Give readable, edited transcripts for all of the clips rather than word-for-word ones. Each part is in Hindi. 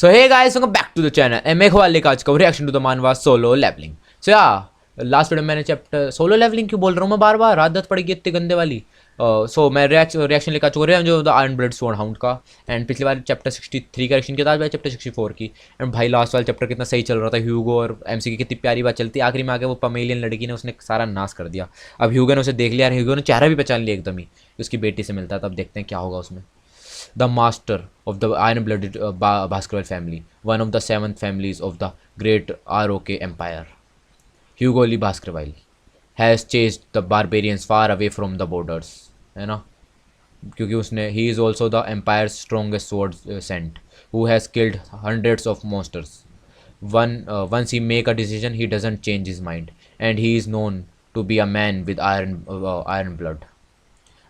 So hey guys, welcome back to the channel and मैं खवाल लेकर आज का रिएक्शन टू द मानवा सोलो लेवलिंग। सो या लास्ट वीडियो मैंने चैप्टर सोलो लेवलिंग क्यों बोल रहा हूँ मैं बार बार, आदत पड़ेगी इतने गंदे वाली। सो मैं रिएक्शन लेकर चुका हूँ जो the iron blood sword hound का। एंड पिछली बार चैप्टर 63 का रिएक्शन किया था, आज चैप्टर 64 की। एंड भाई लास्ट वाला चैप्टर कितना सही चल रहा था, ह्यूगो और एमसी की कितनी प्यारी बात चलती, आखिरी में आके वो पमेलियन लड़की ने उसने सारा नाश कर दिया। अब ह्यूगो ने उसे देख लिया, ह्यूगो ने चेहरा भी पहचान लिया एकदम ही, उसकी बेटी से मिलता है। तब देखते हैं क्या होगा उसमें। The master of the iron-blooded Baskerville family, one of the 7 families of the great ROK Empire. Hugo Lee Baskerville has chased the barbarians far away from the borders, है ना, क्योंकि उसने he is also the empire's strongest sword sent, who has killed hundreds of monsters. Once he make a decision, he doesn't change his mind, and he is known to be a man with iron blood.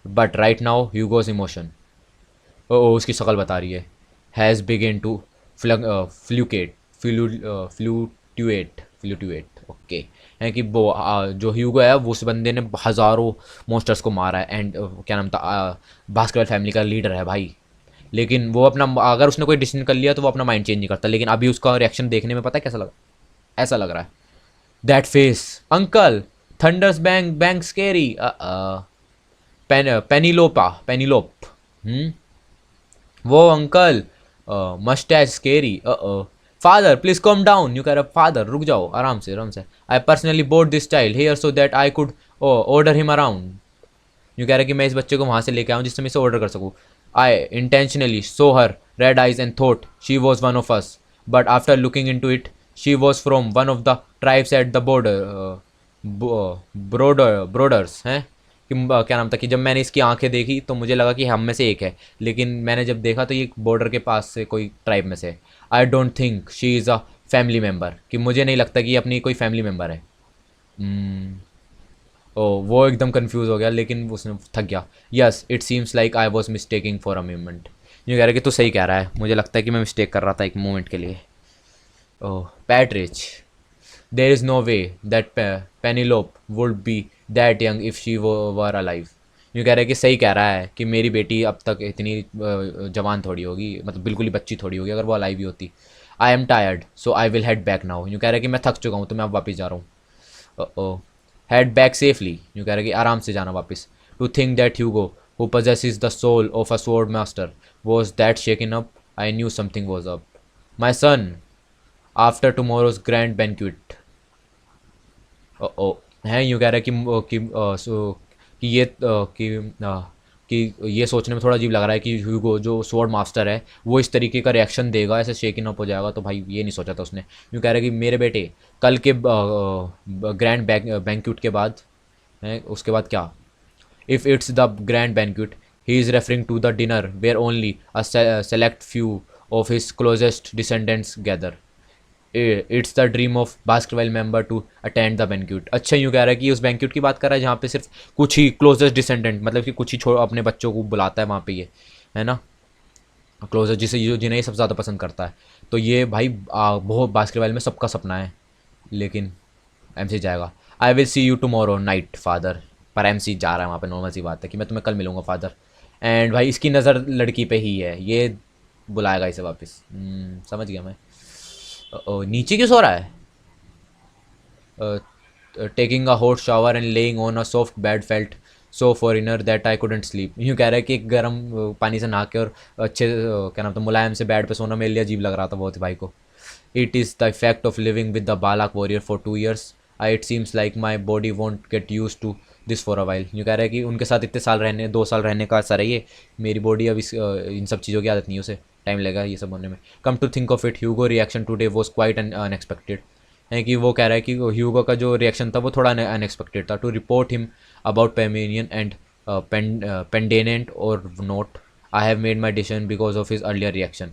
But right now, Hugo's emotion, ओ उसकी शक्ल बता रही है, हैज़ बिगिन टू फ्लूकेट फ्लूटुएट ओके, है कि वो जो ह्यूगो है वो उस बंदे ने हज़ारों मॉन्स्टर्स को मारा है। एंड क्या नाम था, बास्केटबॉल फैमिली का लीडर है भाई। लेकिन वो अपना, अगर उसने कोई डिसीजन कर लिया तो वो अपना माइंड चेंज नहीं करता। लेकिन अभी उसका रिएक्शन देखने में पता है कैसा लगा, ऐसा लग रहा है, that face uncle thunders bang bang scary Penelope वो uncle moustache scary father please come down. यू कह रहा फादर रुक जाओ, आराम से। I personally board this child here so that I could order him around. यू कह रहा कि मैं इस बच्चे को वहाँ से लेके आऊँ जिससे मैं इसे ऑर्डर कर सकूँ। I intentionally saw her red eyes and thought she was one of us, but after looking into it she was from one of the tribes at the border borders हैं कि क्या नाम था, कि जब मैंने इसकी आंखें देखी तो मुझे लगा कि हम में से एक है, लेकिन मैंने जब देखा तो ये बॉर्डर के पास से कोई ट्राइब में से। I don't think she is a family member, कि मुझे नहीं लगता कि ये अपनी कोई फैमिली मेम्बर है। ओ वो एकदम कंफ्यूज हो गया, लेकिन उसने थक गया। Yes it seems like I was mistaking for a moment. ये कह रहा है कि तू सही कह रहा है, मुझे लगता है कि मैं मिस्टेक कर रहा था एक मोमेंट के लिए। ओह पैट्रिच, there is no way that Penelope would be that young if she were alive. यूँ कह रहा है कि सही कह रहा है कि मेरी बेटी अब तक इतनी जवान थोड़ी होगी, मतलब बिल्कुल ही बच्ची थोड़ी होगी अगर वो अलाइव ही होती। I am tired so I will head back now. यूँ कह रहा है कि मैं थक चुका हूँ तो मैं अब वापस जा रहा हूँ। Oh head back safely. यूँ कह रहा है कि आराम से जाना वापस। To think that Hugo who possesses the soul of a sword master was that shaken up, I knew something was up. My son, after tomorrow's grand banquet, ओ हैं यूँ कह रहा है कि ये कि ये सोचने में थोड़ा अजीब लग रहा है कि ह्यूगो जो स्वॉर्ड मास्टर है वो इस तरीके का रिएक्शन देगा, ऐसे शेकिंग अप हो जाएगा। तो भाई ये नहीं सोचा था उसने। यूँ कह रहा है कि मेरे बेटे कल के ग्रैंड बैंक्यूट के बाद है, उसके बाद क्या, if it's the grand banquet he is referring to the dinner where only a select few of his closest descendants gather. It's the dream of basketball member to attend the banquet. अच्छा यूँ कह रहा है कि उस बैंक्यूट की बात कर रहा है जहाँ पे सिर्फ कुछ ही क्लोजेस्ट डिसेंडेंट, मतलब कि कुछ ही अपने बच्चों को बुलाता है वहाँ पे, ये है ना, क्लोजेस्ट जिसे जिन्हें ये सबसे ज़्यादा पसंद करता है। तो ये भाई बहुत बास्केटबॉल में सबका सपना है, लेकिन एमसी जाएगा। I will see you tomorrow night father. पर एमसी जा रहा है वहाँ पे, नॉर्मल सी बात है कि मैं तुम्हें कल मिलूंगा फादर। एंड भाई इसकी नज़र लड़की पे ही है, ये बुलाएगा इसे वापस। समझ गया मैं। नीचे क्यों सो रहा है? Taking a hot shower and laying on a soft bed felt so foreigner that I couldn't sleep. यूँ कह रहा है कि एक गर्म पानी से नहा के और अच्छे क्या नाम था मुलायम से बेड पे सोना मेरे लिए अजीब लग रहा था बहुत भाई को। It is the effect of living with the Balak warrior for 2 years. It seems like my body won't get used to this for a while. यूँ कह रहा है कि उनके साथ इतने साल रहने, 2 साल रहने का असर है ये, मेरी बॉडी अब इन सब चीज़ों की आदत नहीं है, उसे टाइम लगेगा ये सब होने में। Come to think of it Hugo reaction today was quite unexpected. है कि वो कह रहा है कि ह्यूगो का जो रिएक्शन था वो थोड़ा अनएक्सपेक्टेड था। To report him about Pemenian and pendant or not, I have made my decision because of his earlier reaction.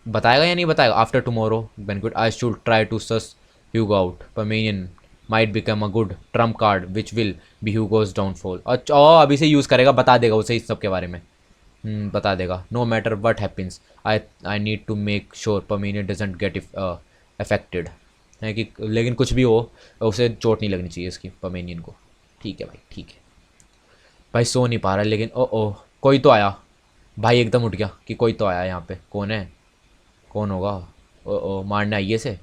बताएगा या नहीं बताएगा? After tomorrow banquet I should try to suss Hugo out. Pemenian might become a good trump card which will be Hugo's downfall. अच्छा अभी से यूज़ करेगा, बता देगा उसे इस सब के बारे में। बता देगा। No matter what happens I need to make sure Pemenian doesn't get affected. है कि लेकिन कुछ भी हो उसे चोट नहीं लगनी चाहिए इसकी, पमेनियन को। ठीक है भाई ठीक है। भाई सो नहीं पा रहा, लेकिन ओ कोई तो आया भाई, एकदम उठ गया कि कोई तो आया यहाँ पे। कौन है? कौन होगा? ओ मारना है ये से,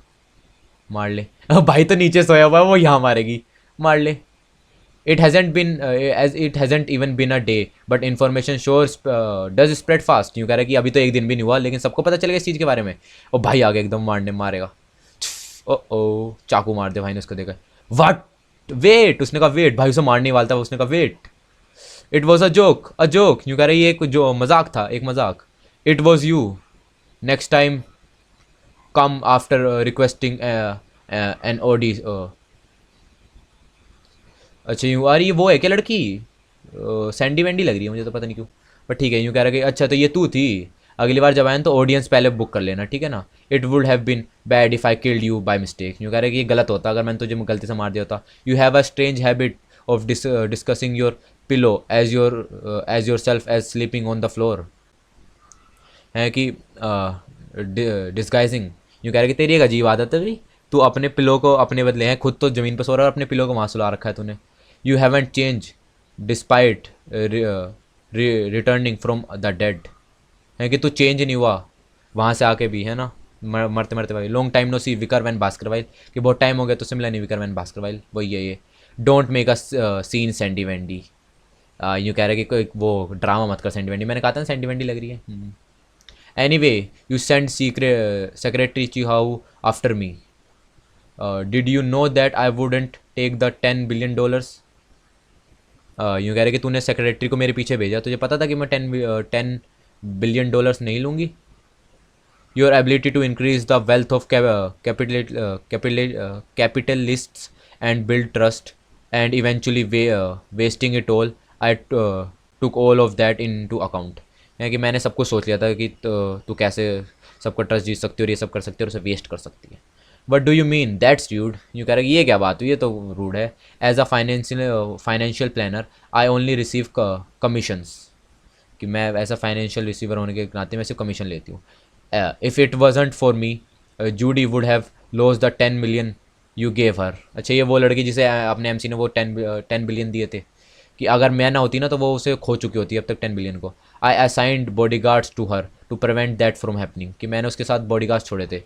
मार ले। भाई तो नीचे सोया हुआ है, वो यहाँ मारेगी, मार ले। It hasn't been as it hasn't even been a day, but information shows does spread fast. यूँ कह रहा है कि अभी तो एक दिन भी नहीं हुआ लेकिन सबको पता चल गया इस चीज़ के बारे में। और भाई आगे एकदम मारने मारेगा। ओ ओ चाकू मार दे भाई ने उसको देखा। व्हाट, वेट, उसने कहा वेट, भाई उसे मारने वाला था, उसने कहा wait. It was a joke. यूँ कह रही है एक जो मजाक था, एक मजाक। It was you, next time come after requesting an OD. अच्छा यूँ आ रही है, वो है क्या लड़की? सैंडी वैंडी लग रही है मुझे तो, पता नहीं क्यों। पर ठीक है, यूँ कह रहा है कि अच्छा तो ये तू थी। अगली बार जब आए ना तो ऑडियंस पहले बुक कर लेना, ठीक है ना। It would have been bad if I killed you by mistake. यूँ कह रहा है कि ये गलत होता अगर मैंने तुझे गलती से मार दिया होता। You have a strange habit of discussing your pillow as yourself as sleeping on the floor. है कि डिस्गाइजिंग। यूँ कह रहा है कि तेरी एक अजीब आदत है भाई, तू अपने पिलो को अपने बदले हैं, खुद तो ज़मीन पर सो रहा है और अपने पिलो को वहाँ सुला रखा है तूने। You haven't change despite returning from the dead. है कि तू चेंज नहीं हुआ वहाँ से आके भी, है ना, मरते मरते भाई। लॉन्ग टाइम नो सी विकर वैन भास्कर वाइल, कि बहुत टाइम हो गया तो मिला नहीं विकर वैन भास्कर वाइल, वही है ये। Don't make a scene Sandy Wendy. यूँ कह रहे कि कोई वो ड्रामा मत कर सैंडी वैंडी, मैंने कहा था ना सैंडी वैंडी लग रही है। Anyway, you sent Secretary Chihau after me. Did you know that I wouldn't take the $10 billion? यूँ कह रहे कि तूने सेक्रेटरी को मेरे पीछे भेजा, तुझे पता था कि मैं $10 billion नहीं लूँगी। Your ability to increase the wealth of capitalists and build trust and eventually wasting it all, I took all of that into account. है कि मैंने सब कुछ सोच लिया था कि तू कैसे सबका ट्रस्ट जीत सकती है और ये सब कर सकती है और उसे वेस्ट कर सकती है। But do you mean that's rude? यूँ कह रहा है कि ये क्या बात हुई, ये तो रूड है। As a financial planner I only receive commissions, कि मैं ऐसा फाइनेंशियल रिसीवर होने के नाते मैं सिर्फ कमीशन लेती हूँ। If it wasn't for me Judy would have loss the 10 million you gave her. अच्छा ये वो लड़की जिसे अपने एमसी ने वो 10 billion दिए थे, कि अगर मैं ना होती ना तो वो उसे खो चुकी होती है अब तक 10 billion को। I assigned bodyguards to her to prevent that from happening, कि मैंने उसके साथ बॉडी गार्ड्स छोड़े थे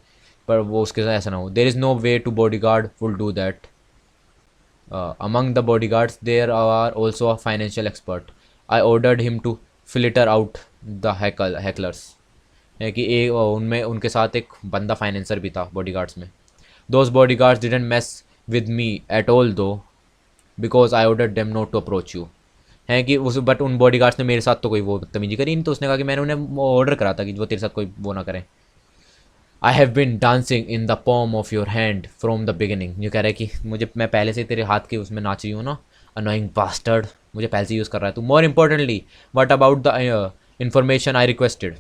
पर वो उसके साथ ऐसा ना हो। There is no way to bodyguard will do that. Among the bodyguards there are also a financial expert. I ordered him to filter out the hecklers. है कि एक उनमें उनके साथ एक बंदा फाइनेंसर भी था बॉडी गार्ड्स में। Those bodyguards didn't mess with me at all though, because I order them not to approach you. है कि उस बट उन बॉडी गार्ड्स ने मेरे साथ तो कोई वो बदतमीजी करी नहीं, तो उसने कहा कि मैंने उन्हें ऑर्डर करा था कि वो तेरे साथ कोई वो ना करें। I have been dancing in the palm of your hand from the beginning. ये कह रहा है कि मुझे, मैं पहले से तेरे हाथ के उसमें नाची हूँ ना। अनोइंग बास्टर्ड, मुझे पहले से यूज़ कर रहा है तू। More importantly what about the information I requested,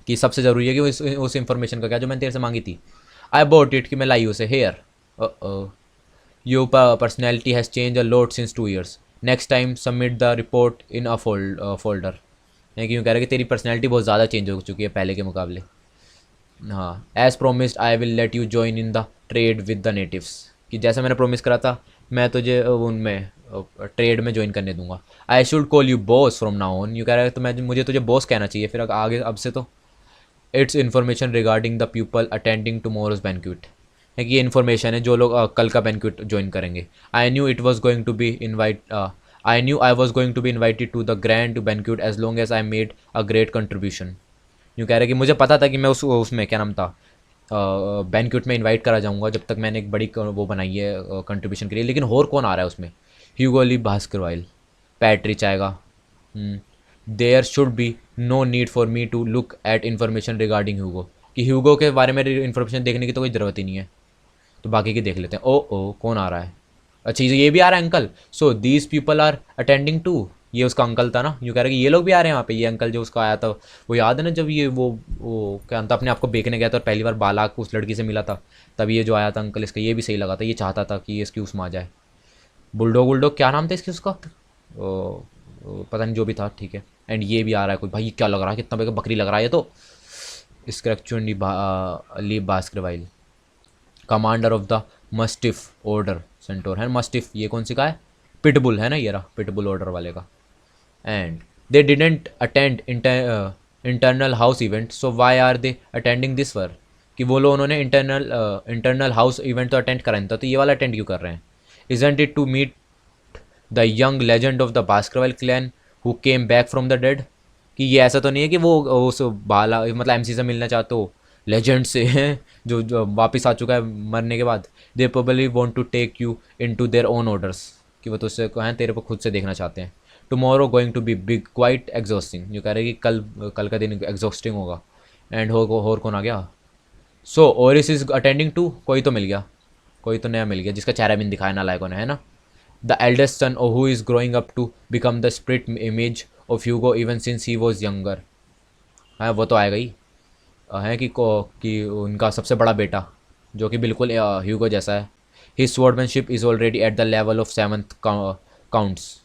कि सबसे ज़रूरी है कि उस इन्फॉर्मेशन का क्या जो मैंने तेरे से मांगी थी। आई अबाउट इट, कि मैं लाई उसे। Here your personality has change a lot since 2 years। Next time submit the report in a folder. है क्यों कह रहा है कि तेरी पर्सनैलिटी बहुत ज़्यादा चेंज हो चुकी है पहले के मुकाबले। हाँ, as promised I will let you join in the trade with the natives, कि जैसा मैंने प्रोमिस करा था मैं तुझे उनमें ट्रेड में ज्वाइन करने दूंगा। I should call you boss from now on. You कह रहा है तो मैं मुझे तुझे बॉस कहना चाहिए फिर आगे अब से तो। It's information regarding the people attending tomorrow's banquet. है कि ये इन्फॉर्मेशन है जो लोग कल का बैंक्वेट ज्वाइन करेंगे। I knew it was going to be I knew I was going to be invited to the grand banquet as long as I made a great contribution. यूँ कह रहे कि मुझे पता था कि मैं उसमें क्या नाम था बैंक्वेट में इनवाइट करा जाऊंगा जब तक मैंने एक बड़ी वो बनाई है कंट्रीब्यूशन के लिए। लेकिन और कौन आ रहा है उसमें? ह्यूगो ली भास्कर वाइल, पैट्रिच आएगा। There should be no need for me to look at information regarding Hugo, कि ह्यूगो के बारे में इन्फॉर्मेशन देखने की तो कोई ज़रूरत ही नहीं है, तो बाकी की देख लेते हैं। ओ कौन आ रहा है? अच्छा ये भी आ रहा है uncle. So these people are attending to, ये उसका अंकल था ना। यूँ कह रहे कि ये लोग भी आ रहे हैं वहाँ पे। ये अंकल जो उसका आया था, वो याद है ना जब ये वो क्या था, अपने आप को बेचने गया था और पहली बार बालाक उस लड़की से मिला था, तब ये जो आया था अंकल इसका, ये भी सही लगा था। ये चाहता था कि ये इसकी उसमें आ जाए। बुलडोग वुलडोग क्या नाम था इसकी उसका, पता नहीं जो भी था, ठीक है। एंड ये भी आ रहा है कोई। भाई ये क्या लग रहा है, कितना बड़ा बकरी लग रहा है ये तो। स्क्रैक्चुंडी Lee Baskerville, commander of the mastiff order Centaur है। मस्टिफ ये कौन सी का है? पिटबुल है ना, ये रहा पिटबुल ऑर्डर वाले का। And they didn't attend internal house event, so why are they attending this war, कि वो लोग उन्होंने इंटरनल हाउस इवेंट तो अटेंड करा नहीं था, तो ये वाला अटेंड क्यों कर रहे हैं? Isn't it to meet the young legend of the Baskerville clan who came back from the dead, कि ये ऐसा तो नहीं है कि वो उस बाला मतलब एमसी से मिलना चाहते हो, लेजेंड से हैं जो वापस आ चुका है मरने के बाद। They probably want to take you into their own orders, कि वो तुझसे हैं तेरे को खुद से देखना चाहते हैं। Tomorrow going to be big quite exhausting, जो कह रहे हैं कि कल का दिन एग्जॉस्टिंग होगा। एंड और कौन आ गया? सो ओरिस इज अटेंडिंग टू, कोई तो मिल गया, कोई तो नया मिल गया जिसका चेहरा भी नहीं दिखाया नालायकों ने, है ना। The eldest son who is growing up to become the spirit image of Hugo even since he was younger. हाँ वो तो आएगा ही, है कि उनका सबसे बड़ा बेटा जो कि बिल्कुल ह्यूगो जैसा है। His swordsmanship is already at the level of 7th counts.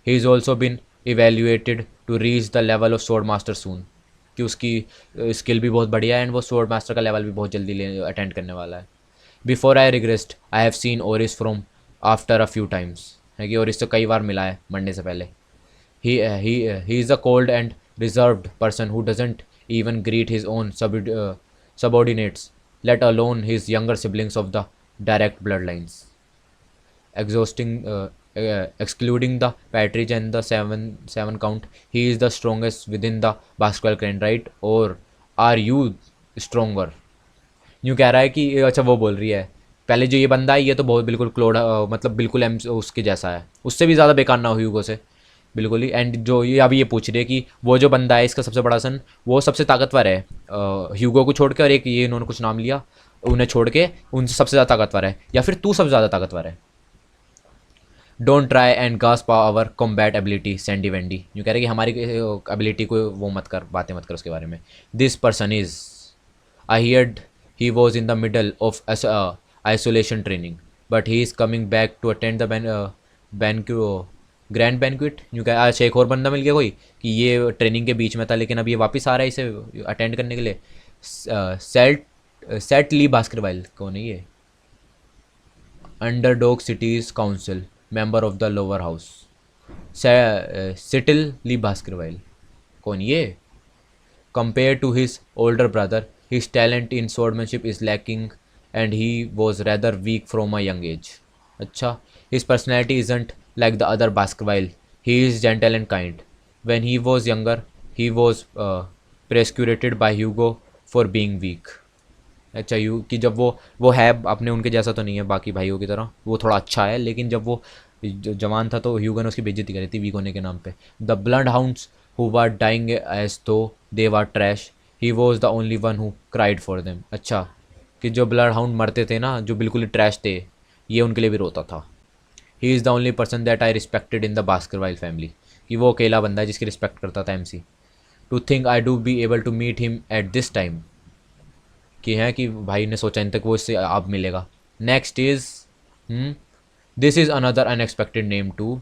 He is also been evaluated to reach the level of sword master soon, कि उसकी स्किल भी बहुत बढ़िया है एंड वो स्वॉर्ड मास्टर का लेवल भी बहुत जल्दी अटेंड करने वाला है। Before I regressed I have seen Oris from after a few times, है कि ओरिस से कई बार मिला है मरने से पहले। He is a cold and reserved person who doesn't even greet his own subordinates, let alone his younger siblings of the direct bloodlines. Excluding the Patridge and the seven count, he is the strongest within the Baskerville clan, right? Or are you stronger? यूँ कह रहा है कि अच्छा वो बोल रही है पहले जो ये बंदा है ये तो बहुत बिल्कुल क्लोड मतलब बिल्कुल एम उसके जैसा है, उससे भी ज़्यादा बेकार ना हो ह्यूगो से, बिल्कुल ही। एंड जो ये अभी ये पूछ रही है कि वो जो बंदा है इसका सबसे बड़ा सन वो सबसे ताकतवर है ह्यूगो को छोड़ के, और एक ये इन्होंने कुछ नाम लिया उन्हें छोड़ के, उनसे सबसे ज़्यादा ताकतवर है, या फिर तू सबसे ज़्यादा ताकतवर है। Don't try and gasp our combat ability Sandy Wendy, यूँ कह रहे कि हमारी एबिलिटी को वो मत कर, बातें मत कर उसके बारे में। This person is I heard he was in the middle of isolation training, but he is coming back to attend the grand banquet. यूँ क्या अच्छा एक और बंदा मिल गया कोई कि ये ट्रेनिंग के बीच में था लेकिन अब ये वापस आ रहा है इसे अटेंड करने के लिए। सेट ली बास्करवाइल कौन है ये? Underdog cities council member of the lower house. सिटिल ली बास्करवाइल कौन ये? Compare to his older brother his talent in swordsmanship is lacking and he was rather weak from a young age. अच्छा, his personality isn't like the other Baskerville. He is gentle and kind. When he was younger, he was persecuted by Hugo for being weak. अच्छा यू कि जब वो है अपने उनके जैसा तो नहीं है बाकी भाइयों की तरह, वो थोड़ा अच्छा है, लेकिन जब वो जवान था तो ह्यूगो ने उसकी बेइज्जती करी थी वीक होने के नाम पे। The bloodhounds who were dying as though they were trash, he was the only one who cried for them. अच्छा कि जो ब्लड हाउंड मरते थे ना जो बिल्कुल ही ट्रैश थे, ये उनके लिए भी रोता था। He is the only person that I respected in the Baskerville family, कि वो अकेला बंदा है जिसकी रिस्पेक्ट करता था MC. To think I do be able to meet him at this time, कि है कि भाई ने सोचा इन तक वो इससे अब मिलेगा। Next is this is another unexpected name too,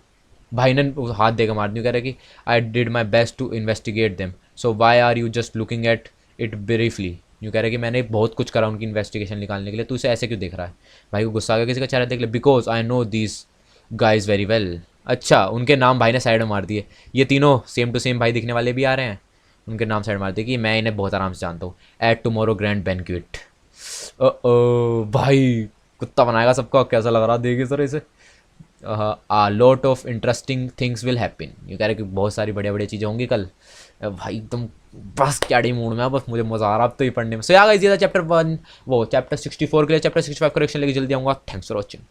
भाई ने हाथ देकर मार दी, कह रहे कि I did my best to investigate them, so why are you just looking at it briefly. यूँ कह रहे कि मैंने बहुत कुछ करा उनकी इन्वेस्टिगेशन निकालने के लिए, तू इसे ऐसे क्यों देख रहा है? भाई को गुस्सा आ गया, किसी का चेहरा देख ले, because I know this guys very well. अच्छा उनके नाम भाई ने साइड में मार दिए, ये तीनों सेम टू सेम भाई दिखने वाले भी आ रहे हैं, उनके नाम साइड मार दिए कि मैं इन्हें बहुत आराम से जानता हूँ। At tomorrow grand banquet. भाई कुत्ता बनाएगा सबका, कैसा लग रहा देगी सर इसे। A lot of interesting things will happen, ये कह रहे कि बहुत सारी बढ़िया बढ़िया चीज़ें होंगी कल। भाई एकदम बस क्या डी मूड में, बस मुझे मज़ा आ रहा अब तो ये पढ़ने में। सो आ गई चैप्टर 1 वो चैप्टर 64 के लिए चैप्टर 65 करेक्शन लेके जल्दी आऊँगा। Thanks for watching.